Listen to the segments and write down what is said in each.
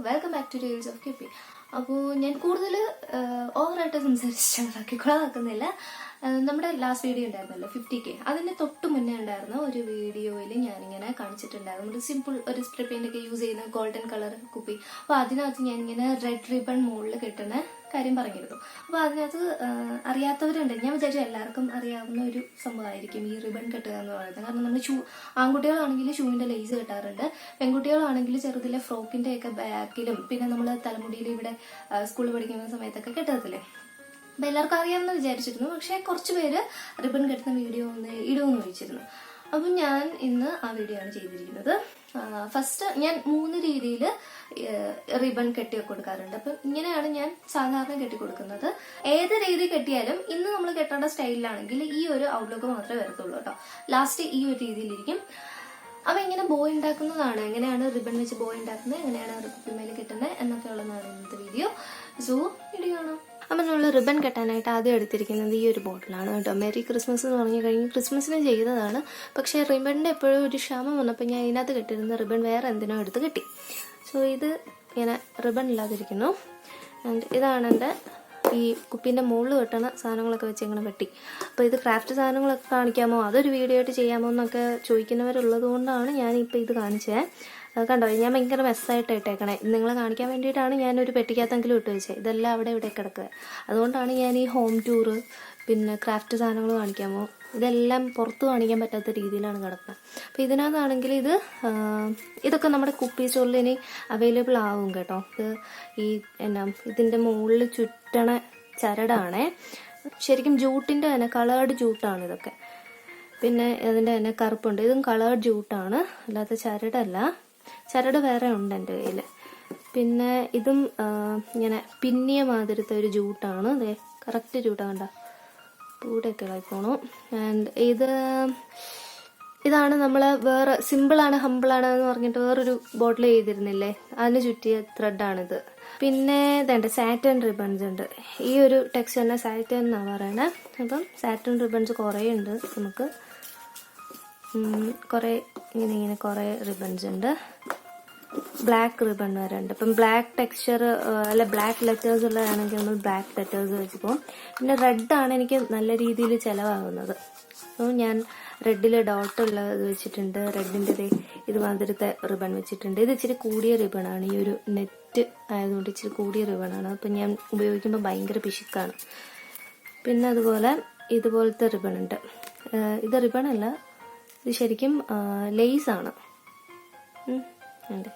Welcome back to reels of ക്യൂപ്പി. അപ്പോൾ ഞാൻ കൂടുതൽ ഓവറായിട്ട് സംസാരിച്ചിട്ടുണ്ടാക്കിക്കൊള്ളാക്കുന്നില്ല. നമ്മുടെ ലാസ്റ്റ് വീഡിയോ ഉണ്ടായിരുന്നല്ലോ 50K, അതിന് തൊട്ട് മുന്നേ ഉണ്ടായിരുന്ന ഒരു വീഡിയോയിൽ ഞാനിങ്ങനെ കാണിച്ചിട്ടുണ്ടായിരുന്നു ഒരു സിമ്പിൾ ഒരു സ്പ്രേ പെയിന്റ് ഒക്കെ യൂസ് ചെയ്യുന്ന ഗോൾഡൻ കളർ കുപ്പി. അപ്പോൾ അതിനകത്ത് ഞാനിങ്ങനെ റെഡ് റിബൺ മുകളിൽ കെട്ടുന്ന കാര്യം പറഞ്ഞിരുന്നു. അപ്പോൾ അതിനകത്ത് അറിയാത്തവരുണ്ട്. ഞാൻ വിചാരിച്ചു എല്ലാവർക്കും അറിയാവുന്ന ഒരു സംഭവമായിരിക്കും ഈ റിബൺ കെട്ടുക എന്ന് പറയുന്നത്. കാരണം നമ്മൾ ആൺകുട്ടികളാണെങ്കിൽ ഷൂവിന്റെ ലേസ് കെട്ടാറുണ്ട്, പെൺകുട്ടികളാണെങ്കിൽ ചെറുതിലെ ഫ്രോക്കിന്റെ ഒക്കെ ബാക്കിലും പിന്നെ നമ്മൾ തലമുടിയിൽ ഇവിടെ സ്കൂളിൽ പഠിക്കുന്ന സമയത്തൊക്കെ കെട്ടത്തില്ലേ. അപ്പം എല്ലാവർക്കും അറിയാമെന്ന് വിചാരിച്ചിരുന്നു. പക്ഷെ കുറച്ച് പേര് റിബൺ കെട്ടുന്ന വീഡിയോ ഒന്ന് ഇടുമെന്ന് ചോദിച്ചിരുന്നു. അപ്പം ഞാൻ ഇന്ന് ആ വീഡിയോ ആണ് ചെയ്തിരിക്കുന്നത്. ഫസ്റ്റ് ഞാൻ 3 രീതിയിൽ റിബൺ കെട്ടി കൊടുക്കാറുണ്ട്. അപ്പം ഇങ്ങനെയാണ് ഞാൻ സാധാരണ കെട്ടി കൊടുക്കുന്നത്. ഏത് രീതി കെട്ടിയാലും ഇന്ന് നമ്മൾ കെട്ടേണ്ട സ്റ്റൈലിലാണെങ്കിൽ ഈ ഒരു ഔട്ട്ലുക്ക് മാത്രമേ വരത്തുള്ളൂ കേട്ടോ. ലാസ്റ്റ് ഈ ഒരു രീതിയിലിരിക്കും. അപ്പൊ ഇങ്ങനെ ബോയ് ഉണ്ടാക്കുന്നതാണ്, എങ്ങനെയാണ് റിബൺ വെച്ച് ബോയ് ഉണ്ടാക്കുന്നത്, എങ്ങനെയാണ് കുപ്പിമേൽ കെട്ടുന്നത് എന്നൊക്കെ ഉള്ളതാണ് ഇന്നത്തെ വീഡിയോ. സോ വീഡിയോ കാണാം. അപ്പം നമ്മൾ റിബൺ കെട്ടാനായിട്ട് ആദ്യം എടുത്തിരിക്കുന്നത് ഈ ഒരു ബോട്ടിലാണ് കേട്ടോ. മെറി ക്രിസ്മസ് എന്ന് പറഞ്ഞു കഴിഞ്ഞ് ക്രിസ്മസിന് ചെയ്തതാണ്. പക്ഷേ റിബണിൻ്റെ എപ്പോഴും ഒരു ക്ഷാമം വന്നപ്പോൾ ഞാൻ ഇതിനകത്ത് കെട്ടിയിരുന്ന റിബൺ വേറെ എന്തിനോ എടുത്ത് കെട്ടി. സോ ഇത് ഇങ്ങനെ റിബൺ ഇല്ലാതിരിക്കുന്നു. ആൻഡ് ഇതാണ് എൻ്റെ ഈ കുപ്പീൻ്റെ മുകളിൽ കെട്ടണ സാധനങ്ങളൊക്കെ വെച്ച് ഇങ്ങനെ വെട്ടി. അപ്പോൾ ഇത് ക്രാഫ്റ്റ് സാധനങ്ങളൊക്കെ കാണിക്കാമോ, അതൊരു വീഡിയോ ആയിട്ട് ചെയ്യാമോ എന്നൊക്കെ ചോദിക്കുന്നവരുള്ളത് കൊണ്ടാണ് ഞാനിപ്പോൾ ഇത് കാണിച്ചത്. കണ്ടോ, ഞാൻ ഭയങ്കര മെസ്സായിട്ട് ഇട്ടേക്കണേ. നിങ്ങളെ കാണിക്കാൻ വേണ്ടിയിട്ടാണ് ഞാനൊരു പെട്ടിക്കകത്തെങ്കിലും ഇട്ട് വെച്ചത്. ഇതെല്ലാം അവിടെ ഇവിടെ കിടക്കുക. അതുകൊണ്ടാണ് ഞാൻ ഈ ഹോം ടൂറ് പിന്നെ ക്രാഫ്റ്റ് സാധനങ്ങൾ കാണിക്കാമോ, ഇതെല്ലാം പുറത്ത് കാണിക്കാൻ പറ്റാത്ത രീതിയിലാണ് കിടക്കുന്നത്. അപ്പോൾ ഇതിനകത്താണെങ്കിൽ ഇതൊക്കെ നമ്മുടെ കുപ്പി സ്റ്റോറിൽ ഇനി അവൈലബിൾ ആവും കേട്ടോ. ഇത് ഈ ഇതിൻ്റെ മുകളിൽ ചുറ്റണ ചരടാണേ. ശരിക്കും ജൂട്ടിൻ്റെ തന്നെ കളേർഡ് ജൂട്ടാണ് ഇതൊക്കെ. പിന്നെ അതിൻ്റെ തന്നെ കറുപ്പുണ്ട്, ഇതും കളേർഡ് ജൂട്ടാണ്, അല്ലാത്ത ചരടല്ല. ചരട് വേറെ ഉണ്ട് എൻ്റെ കയ്യിൽ. പിന്നെ ഇതും ഇങ്ങനെ പിന്നിയ മാതിരത്തെ ഒരു ജൂട്ടാണ്. അതെ, കറക്റ്റ് ജൂട്ടാണ് കണ്ട, പൂടെയൊക്കെ ഇളകിപ്പോണു. ആൻഡ് ഇതാണ് നമ്മൾ വേറെ സിമ്പിളാണ് ഹമ്പിളാണ് എന്ന് പറഞ്ഞിട്ട് വേറൊരു ബോട്ടിൽ ചെയ്തിരുന്നില്ലേ, അതിന് ചുറ്റിയ ത്രെഡാണിത്. പിന്നെ ഇതുണ്ട് സാറ്റൻ റിബൺസ് ഉണ്ട്. ഈ ഒരു ടെക്സ്ചറിനെ സാറ്റൻ എന്നാണ് പറയണേ. അപ്പം സാറ്റൻ റിബൺസ് കുറേ ഉണ്ട്. നമുക്ക് കുറേ ഇങ്ങനെ കുറേ റിബൺസ് ഉണ്ട്. ബ്ലാക്ക് റിബൺ വരെ ഉണ്ട്. ഇപ്പം ബ്ലാക്ക് ടെക്സ്ചർ അല്ല ബ്ലാക്ക് ലെറ്റേഴ്സ് ഉള്ളതാണെങ്കിൽ നമ്മൾ ബ്ലാക്ക് ലെറ്റേഴ്സ് വെച്ച് പോകും. പിന്നെ റെഡാണ് എനിക്ക് നല്ല രീതിയിൽ ചിലവാകുന്നത്. അപ്പോൾ ഞാൻ റെഡിൽ ഡോട്ട് ഉള്ളത് വെച്ചിട്ടുണ്ട്. റെഡിൻ്റെ ഇതുമാതിരത്തെ റിബൺ വെച്ചിട്ടുണ്ട്. ഇത് ഇച്ചിരി കൂടിയ റിബണാണ്, ഈ ഒരു നെറ്റ് ആയതുകൊണ്ട് ഇച്ചിരി കൂടിയ റിബണാണ്. അപ്പം ഞാൻ ഉപയോഗിക്കുമ്പോൾ ഭയങ്കര പിശുക്കാണ്. പിന്നെ അതുപോലെ ഇതുപോലത്തെ റിബൺ ഉണ്ട്. ഇത് റിബണല്ല, ഇത് ശരിക്കും ലേസാണ്. ഉണ്ട്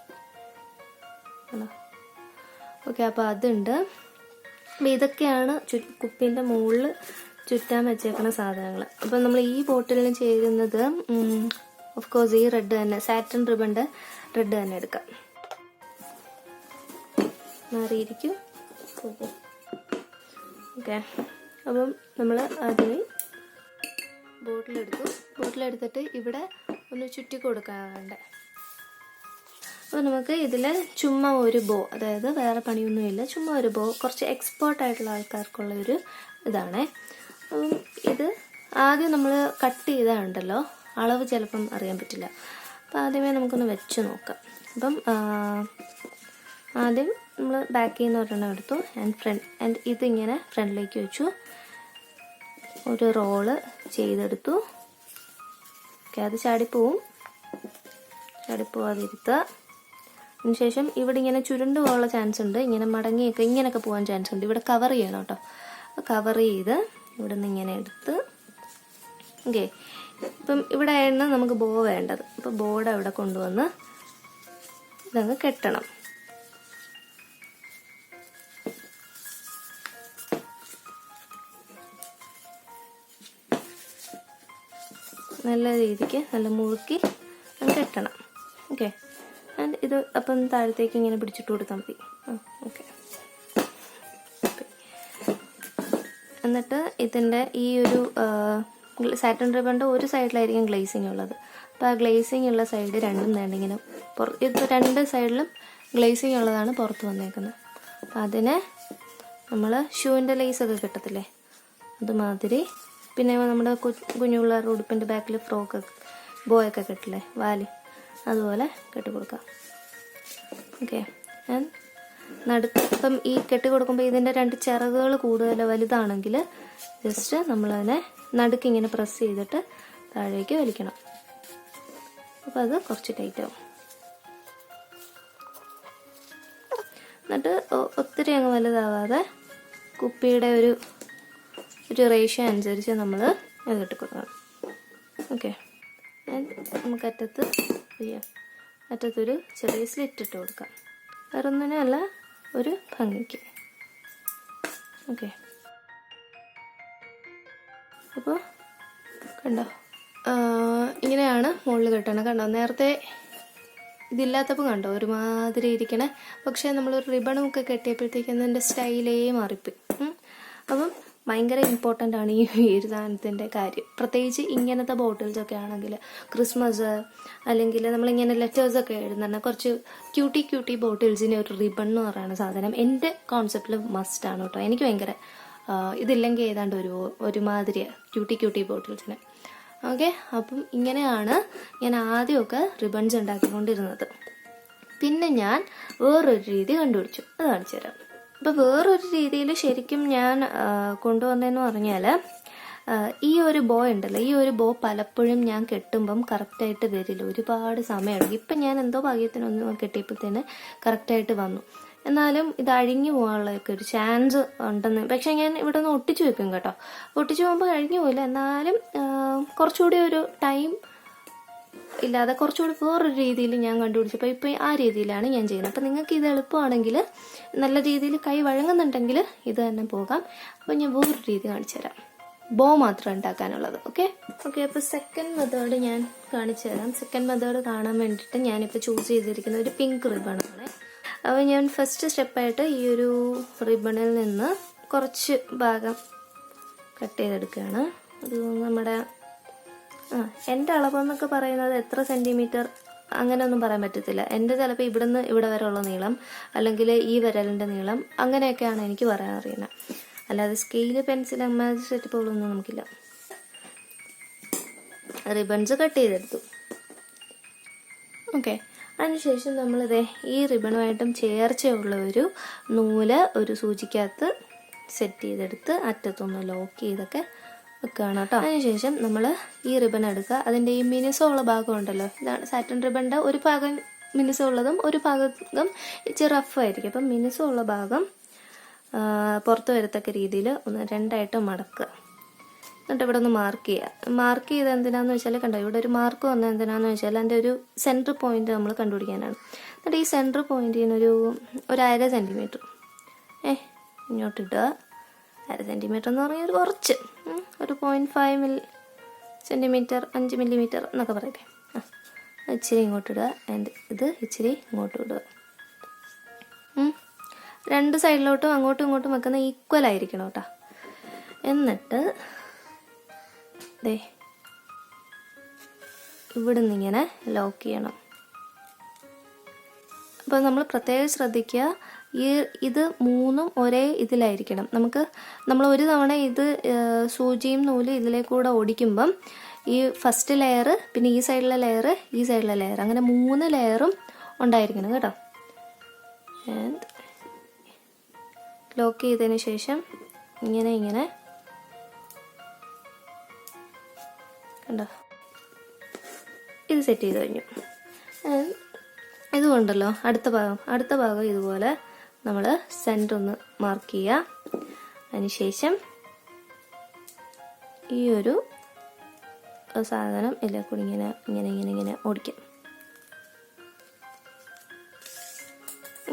ഓക്കെ. അപ്പോൾ അതുണ്ട്. അപ്പം ഇതൊക്കെയാണ് കുപ്പീൻ്റെ മുകളിൽ ചുറ്റാൻ വെച്ചേക്കുന്ന സാധനങ്ങൾ. അപ്പം നമ്മൾ ഈ ബോട്ടിലിന് ചേരുന്നത് ഓഫ് കോഴ്സ് ഈ റെഡ് തന്നെ, സാറ്റൻ റിബണിൻ്റെ റെഡ് തന്നെ എടുക്കാം. മാറിയിരിക്കും. ഓക്കെ. അപ്പം നമ്മൾ ആദ്യമേ ബോട്ടിലെടുത്തിട്ട് ഇവിടെ ഒന്ന് ചുറ്റി കൊടുക്കാറുണ്ട്. അപ്പോൾ നമുക്ക് ഇതിൽ ചുമ്മാ ഒരു ബോ, അതായത് വേറെ പണിയൊന്നുമില്ല, ചുമ്മാ ഒരു ബോ, കുറച്ച് എക്സ്പേർട്ട് ആയിട്ടുള്ള ആൾക്കാർക്കുള്ള ഒരു ഇതാണേ. അപ്പം ഇത് ആദ്യം നമ്മൾ കട്ട് ചെയ്താലുണ്ടല്ലോ അളവ് ചിലപ്പം അറിയാൻ പറ്റില്ല. അപ്പം ആദ്യമേ നമുക്കൊന്ന് വെച്ച് നോക്കാം. അപ്പം ആദ്യം നമ്മൾ ബാക്കിൽ നിന്ന് ഒരെണ്ണം എടുത്തു ആൻഡ് ഇതിങ്ങനെ ഫ്രണ്ടിലേക്ക് വെച്ചു. ഒരു റോള് ചെയ്തെടുത്തു. ഓക്കെ, അത് ചാടിപ്പോവാതിരുത്തുക. അതിനുശേഷം ഇവിടെ ഇങ്ങനെ ചുരുണ്ട് പോകാനുള്ള ചാൻസ് ഉണ്ട്, ഇങ്ങനെ മടങ്ങിയൊക്കെ ഇങ്ങനെയൊക്കെ പോകാൻ ചാൻസ് ഉണ്ട്. ഇവിടെ കവർ ചെയ്യണം കേട്ടോ. കവർ ചെയ്ത് ഇവിടെ നിന്ന് ഇങ്ങനെ എടുത്ത് ഓക്കെ. ഇപ്പം ഇവിടെ ആയിരുന്നു നമുക്ക് ബോ വേണ്ടത്. അപ്പം ബോർഡ് അവിടെ കൊണ്ടുവന്ന് ഇതങ്ങ് കെട്ടണം. നല്ല രീതിക്ക് നല്ല മുറുക്കി കെട്ടണം. ഓക്കെ. ആൻഡ് ഇത് അപ്പം താഴത്തേക്ക് ഇങ്ങനെ പിടിച്ചിട്ട് കൊടുത്താൽ മതി. ഓക്കെ. എന്നിട്ട് ഇതിൻ്റെ ഈ ഒരു സാറ്റൻ റിബണിൻ്റെ ഒരു സൈഡിലായിരിക്കും ഗ്ലേസിങ് ഉള്ളത്. അപ്പോൾ ആ ഗ്ലേസിങ് ഉള്ള സൈഡ് രണ്ടും വേണ്ടിങ്ങനെ ഇത് 2 സൈഡിലും ഗ്ലേസിങ് ഉള്ളതാണ് പുറത്ത് വന്നേക്കുന്നത്. അപ്പം അതിനെ നമ്മൾ ഷൂവിൻ്റെ ലേസൊക്കെ കിട്ടത്തില്ലേ അതുമാതിരി, പിന്നെ നമ്മുടെ കുഞ്ഞു പിള്ളേരുടെ ഉടുപ്പിൻ്റെ ബാക്കിൽ ഫ്രോക്ക് ബോയൊക്കെ കെട്ടില്ലേ വാല്, അതുപോലെ കെട്ടിക്കൊടുക്കാം. ഓക്കെ. നടുക്കം ഈ കെട്ടി കൊടുക്കുമ്പോൾ ഇതിൻ്റെ 2 ചിറകുകൾ കൂടുതൽ വലുതാണെങ്കിൽ ജസ്റ്റ് നമ്മളതിനെ നടുക്കിങ്ങനെ പ്രസ് ചെയ്തിട്ട് താഴേക്ക് വലിക്കണം. അപ്പോൾ അത് കുറച്ച് ടൈറ്റ് ആവും. എന്നിട്ട് ഒത്തിരി അങ്ങ് വലുതാവാതെ കുപ്പിയുടെ ഒരു റേഷ്യോ അനുസരിച്ച് നമ്മൾ അത് ഇട്ട് കൊടുക്കണം. ഓക്കെ, നമുക്ക് അറ്റത്തൊരു ചെറിയ സ്ലിറ്റ് ഇട്ട് കൊടുക്കാം. വേറെ ഒന്നിനല്ല, ഒരു ഭംഗിക്ക്. ഓക്കെ, അപ്പോൾ കണ്ടോ, ഇങ്ങനെയാണ് മുകളിൽ കെട്ടണം. കണ്ടോ, നേരത്തെ ഇതില്ലാത്തപ്പോൾ കണ്ടോ ഒരുമാതിരി ഇരിക്കണേ. പക്ഷേ നമ്മളൊരു റിബണും ഒക്കെ കെട്ടിയപ്പോഴത്തേക്കും അതിൻ്റെ സ്റ്റൈലേ മാറിപ്പോയി. അപ്പം ഭയങ്കര ഇമ്പോർട്ടൻ്റ് ആണ് ഈ ഒരു സാധനത്തിൻ്റെ കാര്യം. പ്രത്യേകിച്ച് ഇങ്ങനത്തെ ബോട്ടിൽസൊക്കെ ആണെങ്കിൽ ക്രിസ്മസ് അല്ലെങ്കിൽ നമ്മളിങ്ങനെ ലെറ്റേഴ്സൊക്കെ എഴുതുന്ന കുറച്ച് ക്യൂട്ടി ബോട്ടിൽസിന് ഒരു റിബൺ എന്ന് പറയുന്ന സാധനം എൻ്റെ കോൺസെപ്റ്റിൽ മസ്റ്റാണ് കേട്ടോ. എനിക്ക് ഭയങ്കര ഇതില്ലെങ്കിൽ ഏതാണ്ട് ഒരുമാതിരി ക്യൂട്ടി ബോട്ടിൽസിന്. ഓക്കെ, അപ്പം ഇങ്ങനെയാണ് ഞാൻ ആദ്യമൊക്കെ റിബൺസ് ഉണ്ടാക്കിക്കൊണ്ടിരുന്നത്. പിന്നെ ഞാൻ വേറൊരു രീതി കണ്ടുപിടിച്ചു, അത് കാണിച്ചു തരാം. അപ്പോൾ വേറൊരു രീതിയിൽ ശരിക്കും ഞാൻ കൊണ്ടുവന്നതെന്ന് പറഞ്ഞാൽ, ഈ ഒരു ബോ ഉണ്ടല്ലോ, ഈ ഒരു ബോ പലപ്പോഴും ഞാൻ കെട്ടുമ്പം കറക്റ്റായിട്ട് വരില്ല, ഒരുപാട് സമയമെടുക്കും. ഇപ്പം ഞാൻ എന്തോ ഭാഗ്യത്തിനൊന്ന് കെട്ടിയപ്പോഴത്തേന് കറക്റ്റായിട്ട് വന്നു. എന്നാലും ഇത് അഴിഞ്ഞു പോകാനുള്ളതൊക്കെ ഒരു ചാൻസ് ഉണ്ടെന്ന്. പക്ഷെ ഞാൻ ഇവിടെ നിന്ന് ഒട്ടിച്ചു വെക്കും കേട്ടോ. ഒട്ടിച്ചു പോകുമ്പോൾ അഴിഞ്ഞു പോയില്ല. എന്നാലും കുറച്ചുകൂടി ഒരു ടൈം ഇല്ലാതെ കുറച്ചുകൂടി വേറൊരു രീതിയിൽ ഞാൻ കണ്ടുപിടിച്ചപ്പോൾ ഇപ്പം ആ രീതിയിലാണ് ഞാൻ ചെയ്യുന്നത്. അപ്പം നിങ്ങൾക്ക് ഇത് എളുപ്പമാണെങ്കിൽ, നല്ല രീതിയിൽ കൈ വഴങ്ങുന്നുണ്ടെങ്കിൽ ഇത് തന്നെ പോകാം. അപ്പം ഞാൻ വേറൊരു രീതി കാണിച്ചു തരാം, ബോ മാത്രം ഉണ്ടാക്കാനുള്ളത്. ഓക്കെ, അപ്പോൾ സെക്കൻഡ് മെത്തേഡ് ഞാൻ കാണിച്ചു തരാം. സെക്കൻഡ് മെത്തേഡ് കാണാൻ വേണ്ടിയിട്ട് ഞാനിപ്പോൾ ചൂസ് ചെയ്തിരിക്കുന്ന ഒരു പിങ്ക് റിബണാണ്. അപ്പോൾ ഞാൻ ഫസ്റ്റ് സ്റ്റെപ്പായിട്ട് ഈ ഒരു റിബണിൽ നിന്ന് കുറച്ച് ഭാഗം കട്ട് ചെയ്തെടുക്കുകയാണ്. അത് നമ്മുടെ എൻ്റെ അളവെന്നൊക്കെ പറയുന്നത് എത്ര സെൻറ്റിമീറ്റർ അങ്ങനെയൊന്നും പറയാൻ പറ്റത്തില്ല. എൻ്റെ ചിലപ്പോൾ ഇവിടുന്ന് ഇവിടെ വരെ ഉള്ള നീളം, അല്ലെങ്കിൽ ഈ വിരലിൻ്റെ നീളം, അങ്ങനെയൊക്കെയാണ് എനിക്ക് പറയാൻ അറിയുന്നത്. അല്ലാതെ സ്കെയില്, പെൻസിൽ, അമ്മാതി സെറ്റപ്പുകളൊന്നും നമുക്കില്ല. റിബൺസ് കട്ട് ചെയ്തെടുത്തു. ഓക്കെ, അതിനുശേഷം നമ്മളിതേ ഈ റിബണുമായിട്ടും ചേർച്ചയുള്ള ഒരു നൂല് ഒരു സൂചിക്കകത്ത് സെറ്റ് ചെയ്തെടുത്ത് അറ്റത്തൊന്ന് ലോക്ക് ചെയ്തൊക്കെ വെക്കുകയാണ് കേട്ടോ. അതിനുശേഷം നമ്മൾ ഈ റിബൺ എടുക്കുക. അതിൻ്റെ ഈ മിനുസമുള്ള ഭാഗം ഉണ്ടല്ലോ, ഇതാണ് സാറ്റൻ റിബണിൻ്റെ ഒരു ഭാഗം മിനുസമുള്ളതും ഒരു ഭാഗം ഇച്ചിരി റഫായിരിക്കും. അപ്പം മിനുസമുള്ള ഭാഗം പുറത്ത് വരത്തക്ക രീതിയിൽ ഒന്ന് രണ്ടായിട്ട് മടക്കുക. എന്നിട്ട് ഇവിടെ ഒന്ന് മാർക്ക് ചെയ്യുക. മാർക്ക് ചെയ്ത് എന്തിനാന്ന് വെച്ചാൽ കണ്ടോ, ഇവിടെ ഒരു മാർക്ക് വന്നത് എന്തിനാന്ന് വെച്ചാൽ അതിൻ്റെ ഒരു സെൻറ്റർ പോയിന്റ് നമ്മൾ കണ്ടുപിടിക്കാനാണ്. എന്നിട്ട് ഈ സെൻറ്റർ പോയിന്റിന് ഒരു 1/2 സെൻറ്റിമീറ്റർ ഇങ്ങോട്ടിടുക. 1/2 സെൻറ്റിമീറ്റർ എന്ന് പറഞ്ഞാൽ ഒരു കുറച്ച്, ഒരു 0.5 സെൻറ്റിമീറ്റർ, 5 മില്ലിമീറ്റർ എന്നൊക്കെ പറയട്ടെ. ഇച്ചിരി ഇങ്ങോട്ടിടുക, ആൻഡ് ഇത് ഇച്ചിരി ഇങ്ങോട്ടും ഇടുക. 2 സൈഡിലോട്ടും അങ്ങോട്ടും ഇങ്ങോട്ടും വെക്കുന്ന ഈക്വൽ ആയിരിക്കണം കേട്ടോ. എന്നിട്ട് ഇവിടുന്ന് ഇങ്ങനെ ലോക്ക് ചെയ്യണം. അപ്പോൾ നമ്മൾ പ്രത്യേകം ശ്രദ്ധിക്കുക, ഇത് 3ഉം ഒരേ ഇതിലായിരിക്കണം. നമ്മൾ ഒരു തവണ ഇത് സൂചിയും നൂല് ഇതിലേക്കൂടെ ഓടിക്കുമ്പം ഈ ഫസ്റ്റ് ലെയർ, പിന്നെ ഈ സൈഡിലെ ലെയർ, ഈ സൈഡിലെ ലെയർ, അങ്ങനെ 3 ലെയറും ഉണ്ടായിരിക്കണം കേട്ടോ. ലോക്ക് ചെയ്തതിന് ശേഷം ഇങ്ങനെ കണ്ടോ, ഇത് സെറ്റ് ചെയ്ത് കഴിഞ്ഞു. ഇതുകൊണ്ടല്ലോ അടുത്ത ഭാഗം ഇതുപോലെ നമ്മൾ സെൻറ്റർ ഒന്ന് മാർക്ക് ചെയ്യുക. അതിനുശേഷം ഈ ഒരു സാധനം എല്ലാം കൂടി ഇങ്ങനെ ഓടിക്കാം.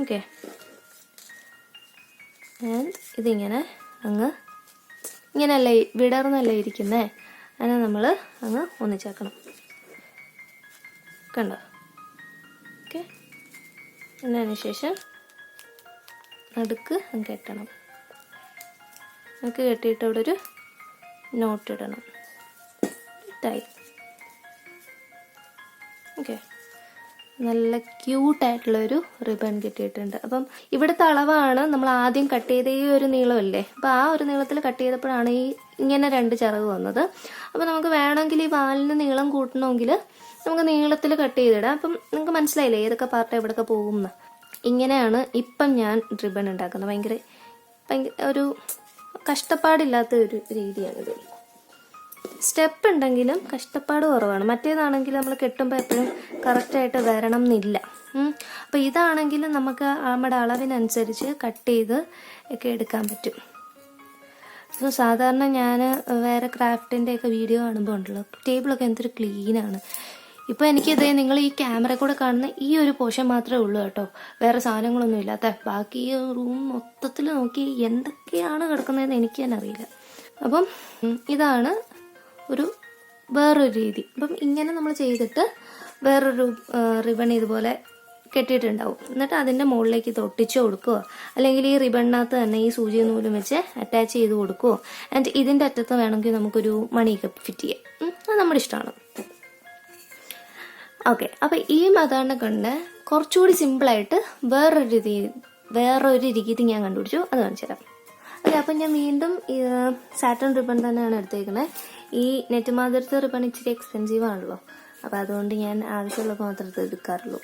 ഓക്കെ, ഇതിങ്ങനെ ഇങ്ങനെയല്ലേ വിടർന്നല്ലേ ഇരിക്കുന്നേ, അതിനെ നമ്മൾ അങ്ങ് ഒന്നിച്ചാക്കണം. കണ്ടോ? ഓക്കെ, എന്നതിന് ശേഷം നടുക്ക് കെട്ടണം. നമുക്ക് കെട്ടിയിട്ട് അവിടെ ഒരു നോട്ട് ഇടണം. ഇട്ടായി. ഓക്കെ, നല്ല ക്യൂട്ടായിട്ടുള്ളൊരു റിബൺ കിട്ടിയിട്ടുണ്ട്. അപ്പം ഇവിടുത്തെ അളവാണ് നമ്മൾ ആദ്യം കട്ട് ചെയ്ത ഈ ഒരു നീളമല്ലേ, അപ്പം ആ ഒരു നീളത്തിൽ കട്ട് ചെയ്തപ്പോഴാണ് ഇങ്ങനെ 2 ചിറക് വന്നത്. അപ്പം നമുക്ക് വേണമെങ്കിൽ ഈ വാലിന് നീളം കൂട്ടണമെങ്കിൽ നമുക്ക് നീളത്തിൽ കട്ട് ചെയ്തിടാം. അപ്പം നിങ്ങൾക്ക് മനസ്സിലായില്ലേ ഏതൊക്കെ പാർട്ട് എവിടെയൊക്കെ പോകുമെന്ന്. ഇങ്ങനെയാണ് ഇപ്പം ഞാൻ റിബൺ ഉണ്ടാക്കുന്നത്. ഭയങ്കര ഒരു കഷ്ടപ്പാടില്ലാത്ത ഒരു രീതിയാണിത്. സ്റ്റെപ്പ് ഉണ്ടെങ്കിലും കഷ്ടപ്പാട് കുറവാണ്. മറ്റേതാണെങ്കിൽ നമ്മൾ കെട്ടുമ്പോൾ എപ്പോഴും കറക്റ്റായിട്ട് വരണം എന്നില്ല. അപ്പോൾ ഇതാണെങ്കിലും നമുക്ക് നമ്മുടെ അളവിനനുസരിച്ച് കട്ട് ചെയ്ത് ഒക്കെ എടുക്കാൻ പറ്റും. സോ സാധാരണ ഞാൻ വേറെ ക്രാഫ്റ്റിൻ്റെയൊക്കെ വീഡിയോ കാണുമ്പോൾ ഉണ്ടല്ലോ, ടേബിളൊക്കെ എന്തൊരു ക്ലീനാണ്. ഇപ്പോൾ എനിക്കിത് നിങ്ങൾ ഈ ക്യാമറ കൂടെ കാണുന്ന ഈ ഒരു പോർഷൻ മാത്രമേ ഉള്ളൂ കേട്ടോ, വേറെ സാധനങ്ങളൊന്നും ഇല്ലാത്ത. ബാക്കി ഈ റൂം മൊത്തത്തിൽ നോക്കി എന്തൊക്കെയാണ് കിടക്കുന്നതെന്ന് എനിക്ക് തന്നെ അറിയില്ല. അപ്പം ഇതാണ് വേറൊരു രീതി. അപ്പം ഇങ്ങനെ നമ്മൾ ചെയ്തിട്ട് വേറൊരു റിബൺ ഇതുപോലെ കെട്ടിയിട്ടുണ്ടാവും. എന്നിട്ട് അതിൻ്റെ മുകളിലേക്ക് ഇത് ഒട്ടിച്ച് കൊടുക്കുകയോ അല്ലെങ്കിൽ ഈ റിബണിനകത്ത് തന്നെ ഈ സൂചി നൂലും വെച്ച് അറ്റാച്ച് ചെയ്ത് കൊടുക്കുകയോ, ആൻഡ് ഇതിൻ്റെ അറ്റത്ത് വേണമെങ്കിൽ നമുക്കൊരു മണിയൊക്കെ ഫിറ്റ് ചെയ്യാം. അത് നമ്മുടെ ഇഷ്ടമാണ്. ഓക്കെ, അപ്പം ഈ മെത്തേഡിനെ കൊണ്ട് കുറച്ചുകൂടി സിമ്പിളായിട്ട് വേറൊരു രീതി ഞാൻ കണ്ടുപിടിച്ചു. അത് കാണിച്ചു തരാം. അതെ, അപ്പം ഞാൻ വീണ്ടും സാറ്റൻ റിബൺ തന്നെയാണ് എടുത്തേക്കുന്നത്. ഈ നെറ്റ് മാതിരത്തെ റിബൺ ഇച്ചിരി എക്സ്പെൻസീവ് ആണല്ലോ, അപ്പം അതുകൊണ്ട് ഞാൻ ആവശ്യമുള്ളത് മാത്രമേ എടുക്കാറുള്ളൂ.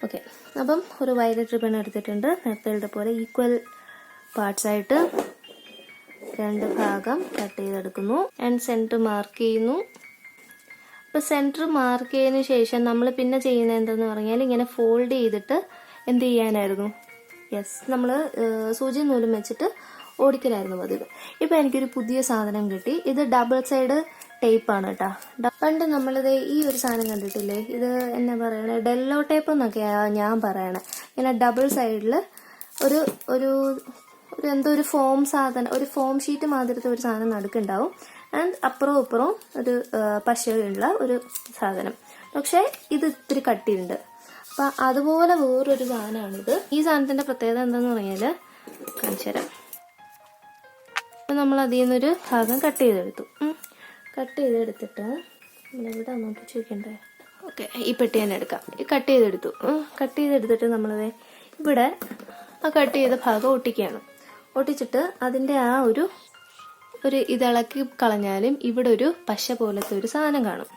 ഓക്കെ, അപ്പം ഒരു വയലറ്റ് റിബൺ എടുത്തിട്ടുണ്ട്. നേരത്തെ പോലെ ഈക്വൽ പാർട്സ് ആയിട്ട് 2 ഭാഗം കട്ട് ചെയ്തെടുക്കുന്നു. ആൻഡ് സെൻറ്റർ മാർക്ക് ചെയ്യുന്നു. അപ്പോൾ സെൻറ്റർ മാർക്ക് ചെയ്തതിന് ശേഷം നമ്മൾ പിന്നെ ചെയ്യുന്നത് എന്താണെന്ന് പറഞ്ഞാൽ ഇങ്ങനെ ഫോൾഡ് ചെയ്തിട്ട് എന്ത് ചെയ്യാനായിരുന്നു, നമ്മൾ സൂചി നൂലും വെച്ചിട്ട് ഓടിക്കലായിരുന്നു പതിവ്. ഇപ്പം എനിക്കൊരു പുതിയ സാധനം കിട്ടി. ഇത് ഡബിൾ സൈഡ് ടേപ്പാണ് കേട്ടോ. പണ്ട് നമ്മളിത് ഈ ഒരു സാധനം കണ്ടിട്ടില്ലേ, ഇത് എന്നാ പറയണേ, ഡെല്ലോ ടേപ്പ് എന്നൊക്കെയാണ് ഞാൻ പറയണേ. ഇങ്ങനെ ഡബിൾ സൈഡിൽ ഒരു ഫോം സാധനം, ഒരു ഫോം ഷീറ്റ് മാതിരത്തെ ഒരു സാധനം നടുക്കുണ്ടാവും. ആൻഡ് അപ്പുറവും ഇപ്പുറവും ഒരു പശയുള്ള ഒരു സാധനം. പക്ഷെ ഇത് ഇത്തിരി കട്ടിയുണ്ട്. അപ്പം അതുപോലെ വേറൊരു സാധനമാണിത്. ഈ സാധനത്തിന്റെ പ്രത്യേകത എന്താന്ന് പറഞ്ഞാൽ കാണിച്ചു തരാം. അപ്പം നമ്മൾ അതിൽ നിന്നൊരു ഭാഗം കട്ട് ചെയ്തെടുത്തു. കട്ട് ചെയ്തെടുത്തിട്ട് നമ്മളെവിടെ നോക്കി ചോദിക്കണ്ടേ. ഓക്കെ, ഈ പെട്ടി തന്നെ എടുക്കാം. ഈ കട്ട് ചെയ്തെടുത്തിട്ട് നമ്മളത് ഇവിടെ ആ കട്ട് ചെയ്ത ഭാഗം ഒട്ടിക്കുകയാണ്. ഒട്ടിച്ചിട്ട് അതിൻ്റെ ആ ഒരു ഇതിളക്കി കളഞ്ഞാലും ഇവിടെ ഒരു പശ പോലത്തെ ഒരു സാധനം കാണും.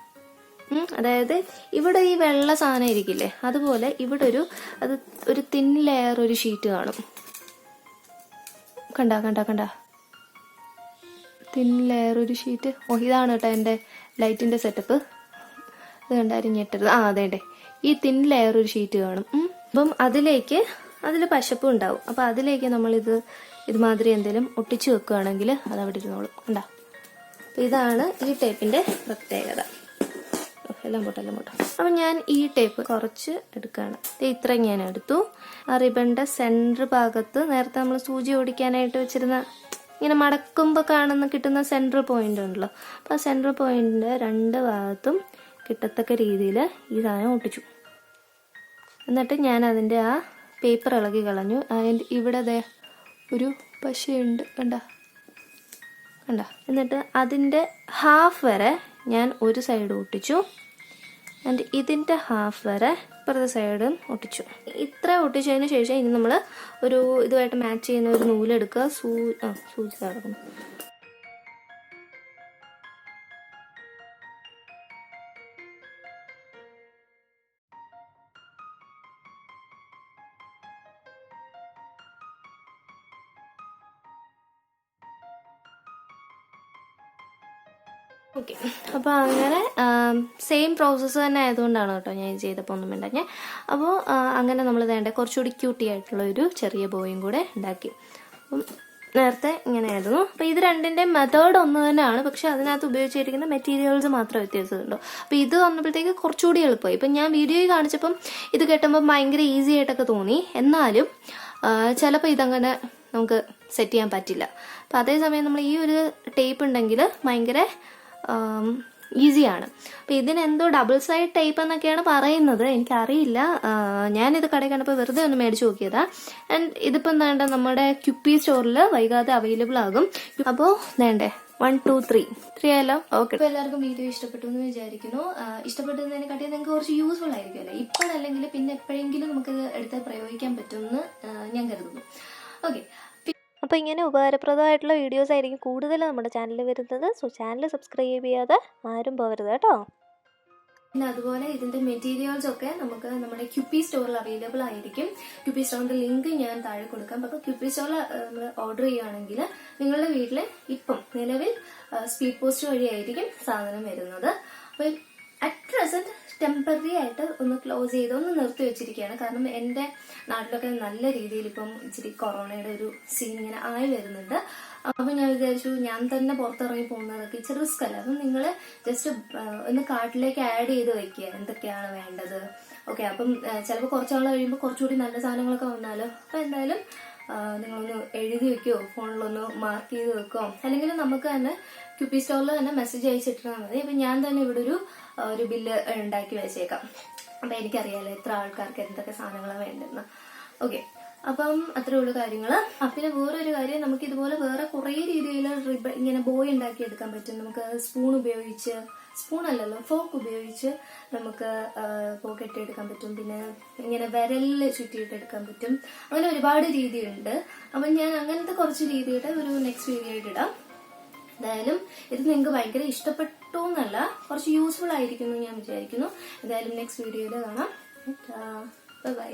അതായത് ഇവിടെ ഈ വെള്ള സാധനം ഇരിക്കില്ലേ, അതുപോലെ ഇവിടെ ഒരു തിൻ ലെയർ ഒരു ഷീറ്റ് കാണും. കണ്ട തിൻ ലെയർ ഒരു ഷീറ്റ്. ഇതാണ് കേട്ടോ എൻ്റെ ലൈറ്റിന്റെ സെറ്റപ്പ്. ഇത് കണ്ടാലും ഞെട്ടരുത്. അതേണ്ടേ, ഈ തിൻ ലെയർ ഒരു ഷീറ്റ് കാണും. അപ്പം അതിൽ പശപ്പും ഉണ്ടാവും. അപ്പം അതിലേക്ക് നമ്മൾ ഇതുമാതിരി എന്തെങ്കിലും ഒട്ടിച്ചു വെക്കുകയാണെങ്കിൽ അത് അവിടെ ഇരുന്നോളും. കണ്ടാ, ഇതാണ് ഈ ടേപ്പിന്റെ പ്രത്യേകത. എല്ലാം പോട്ടെ. അപ്പം ഞാൻ ഈ ടേപ്പ് കുറച്ച് എടുക്കുകയാണ്. ഇത്രയും ഞാൻ എടുത്തു. ആ റിബണിന്റെ സെൻറ്റർ ഭാഗത്ത് നേരത്തെ നമ്മൾ സൂചി ഓടിക്കാനായിട്ട് വെച്ചിരുന്ന ഇങ്ങനെ മടക്കുമ്പോൾ കിട്ടുന്ന സെൻട്രൽ പോയിന്റ് ഉണ്ടല്ലോ, അപ്പം ആ സെൻട്രൽ പോയിന്റിന്റെ 2 ഭാഗത്തും കിട്ടത്തക്ക രീതിയിൽ ഈ സാധനം ഒട്ടിച്ചു. എന്നിട്ട് ഞാൻ അതിൻ്റെ ആ പേപ്പർ ഇളകി കളഞ്ഞു. അതിൻ്റെ ഇവിടെ ഒരു പശയുണ്ട്, കണ്ട. എന്നിട്ട് അതിൻ്റെ ഹാഫ് വരെ ഞാൻ ഒരു സൈഡ് ഒട്ടിച്ചു. ആൻഡ് ഇതിൻ്റെ ഹാഫ് വരെ ഇപ്പുറത്തെ സൈഡും ഒട്ടിച്ചു. ഇത്ര ഒട്ടിച്ചതിന് ശേഷം ഇനി നമ്മൾ ഇതുമായിട്ട് മാച്ച് ചെയ്യുന്ന ഒരു നൂലെടുക്കുക. സൂചി കിടക്കുന്നു. ഓക്കെ, അപ്പോൾ അങ്ങനെ സെയിം പ്രോസസ്സ് തന്നെ ആയതുകൊണ്ടാണ് കേട്ടോ ഞാൻ ചെയ്തപ്പോൾ ഒന്നും വേണ്ട. അപ്പോൾ അങ്ങനെ നമ്മൾ കുറച്ചുകൂടി ക്യൂട്ടി ആയിട്ടുള്ള ഒരു ചെറിയ ബോയും കൂടെ ഉണ്ടാക്കി. അപ്പം നേരത്തെ ഇങ്ങനെയായിരുന്നു. അപ്പോൾ ഇത് രണ്ടിൻ്റെ മെത്തേഡ് ഒന്ന് തന്നെയാണ്, പക്ഷെ അതിനകത്ത് ഉപയോഗിച്ചിരിക്കുന്ന മെറ്റീരിയൽസ് മാത്രം വ്യത്യാസമുണ്ടോ. അപ്പോൾ ഇത് വന്നപ്പോഴത്തേക്ക് കുറച്ചുകൂടി എളുപ്പമായി. ഇപ്പം ഞാൻ വീഡിയോയിൽ കാണിച്ചപ്പം ഇത് കെട്ടുമ്പോൾ ഭയങ്കര ഈസി ആയിട്ടൊക്കെ തോന്നി. എന്നാലും ചിലപ്പോൾ ഇതങ്ങനെ നമുക്ക് സെറ്റ് ചെയ്യാൻ പറ്റില്ല. അപ്പം അതേസമയം നമ്മൾ ഈ ഒരു ടേപ്പ് ഉണ്ടെങ്കിൽ ഭയങ്കര ഈസിയാണ്. അപ്പം ഇതിനെന്തോ ഡബിൾ സൈഡ് ടേപ്പ് എന്നൊക്കെയാണ് പറയുന്നത്, എനിക്കറിയില്ല. ഞാനിത് കടയിൽ കണ്ടപ്പോൾ വെറുതെ ഒന്ന് മേടിച്ച് നോക്കിയതാ. ആൻഡ് ഇതിപ്പോൾ എന്താ നമ്മുടെ ക്യുപ്പി സ്റ്റോറിൽ വൈകാതെ അവൈലബിൾ ആകും. അപ്പോൾ വേണ്ടേ 1 2 3 ആയാലോ. ഓക്കെ, അപ്പോൾ എല്ലാവർക്കും വീഡിയോ ഇഷ്ടപ്പെട്ടു എന്ന് വിചാരിക്കുന്നു. ഇഷ്ടപ്പെട്ടതിനെക്കാട്ടി നിങ്ങൾക്ക് കുറച്ച് യൂസ്ഫുൾ ആയിരിക്കുമല്ലോ. ഇപ്പോഴല്ലെങ്കിൽ പിന്നെ എപ്പോഴെങ്കിലും നമുക്കിത് എടുത്ത് പ്രയോഗിക്കാൻ പറ്റുമെന്ന് ഞാൻ കരുതുന്നു. ഓക്കെ, അപ്പോൾ ഇങ്ങനെ ഉപകാരപ്രദമായിട്ടുള്ള വീഡിയോസ് ആയിരിക്കും കൂടുതൽ നമ്മുടെ ചാനലിൽ വരുന്നത്. സോ ചാനൽ സബ്സ്ക്രൈബ് ചെയ്യാതെ ആരും പോകരുത് കേട്ടോ. പിന്നെ അതുപോലെ ഇതിന്റെ മെറ്റീരിയൽസ് ഒക്കെ നമുക്ക് നമ്മുടെ ക്യുപ്പി സ്റ്റോറിൽ അവൈലബിൾ ആയിരിക്കും. ക്യുപ്പി സ്റ്റോറിന്റെ ലിങ്ക് ഞാൻ താഴെ കൊടുക്കാം. അപ്പൊ ക്യുപ്പി സ്റ്റോറിൽ നമ്മൾ ഓർഡർ ചെയ്യുകയാണെങ്കിൽ നിങ്ങളുടെ വീട്ടിൽ ഇപ്പം നിലവിൽ സ്പീഡ് പോസ്റ്റ് വഴിയായിരിക്കും സാധനം വരുന്നത്. അപ്പൊ അറ്റ് പ്രസന്റ് ടെമ്പററി ആയിട്ട് ഒന്ന് ക്ലോസ് ചെയ്ത് ഒന്ന് നിർത്തി വെച്ചിരിക്കുകയാണ്. കാരണം എന്റെ നാട്ടിലൊക്കെ നല്ല രീതിയിൽ ഇപ്പം ഇച്ചിരി കൊറോണയുടെ ഒരു സീൻ ഇങ്ങനെ ആയി വരുന്നുണ്ട്. അപ്പൊ ഞാൻ വിചാരിച്ചു ഞാൻ തന്നെ പുറത്തിറങ്ങി പോകുന്നതൊക്കെ ഇച്ചിരി റിസ്ക് അല്ല. അപ്പം നിങ്ങൾ ജസ്റ്റ് ഒന്ന് കാർട്ടിലേക്ക് ആഡ് ചെയ്ത് വെക്കുക എന്തൊക്കെയാണ് വേണ്ടത്. ഓക്കെ, അപ്പം ചിലപ്പോൾ കുറച്ചാൾ കഴിയുമ്പോൾ കുറച്ചുകൂടി നല്ല സാധനങ്ങളൊക്കെ വന്നാലോ. അപ്പൊ എന്തായാലും നിങ്ങളൊന്ന് എഴുതി വെക്കോ, ഫോണിലൊന്ന് മാർക്ക് ചെയ്ത് വെക്കോ, അല്ലെങ്കിൽ നമുക്ക് തന്നെ ക്യുപ്പി സ്റ്റോറിൽ തന്നെ മെസ്സേജ് അയച്ചിട്ടാൽ മതി. അപ്പൊ ഞാൻ തന്നെ ഇവിടെ ഒരു ബില്ല് ഉണ്ടാക്കി വെച്ചേക്കാം. അപ്പൊ എനിക്കറിയാലോ എത്ര ആൾക്കാർക്ക് എന്തൊക്കെ സാധനങ്ങളാണ് വേണ്ടെന്ന്. ഓക്കെ, അപ്പം അത്രേ ഉള്ളു കാര്യങ്ങള്. പിന്നെ വേറൊരു കാര്യം, നമുക്ക് ഇതുപോലെ വേറെ കുറെ രീതിയിൽ ഇങ്ങനെ ബോയ് ഉണ്ടാക്കി എടുക്കാൻ പറ്റും. നമുക്ക് സ്പൂൺ ഉപയോഗിച്ച്, സ്പൂൺ അല്ലല്ലോ ഫോർക്ക് ഉപയോഗിച്ച് നമുക്ക് പോക്കറ്റ് എടുക്കാൻ പറ്റും. പിന്നെ ഇങ്ങനെ വിരലില് ചുറ്റിയിട്ട് എടുക്കാൻ പറ്റും. അങ്ങനെ ഒരുപാട് രീതിയുണ്ട്. അപ്പം ഞാൻ അങ്ങനത്തെ കുറച്ച് രീതിയുടെ ഒരു നെക്സ്റ്റ് വീഡിയോ ആയിട്ട് ഇടാം. എന്തായാലും ഇത് നിങ്ങൾക്ക് ഭയങ്കര ഇഷ്ടപ്പെട്ടു എന്നല്ല, കുറച്ച് യൂസ്ഫുൾ ആയിരിക്കും എന്ന് ഞാൻ വിചാരിക്കുന്നു. എന്തായാലും നെക്സ്റ്റ് വീഡിയോയിൽ കാണാം. ബൈ.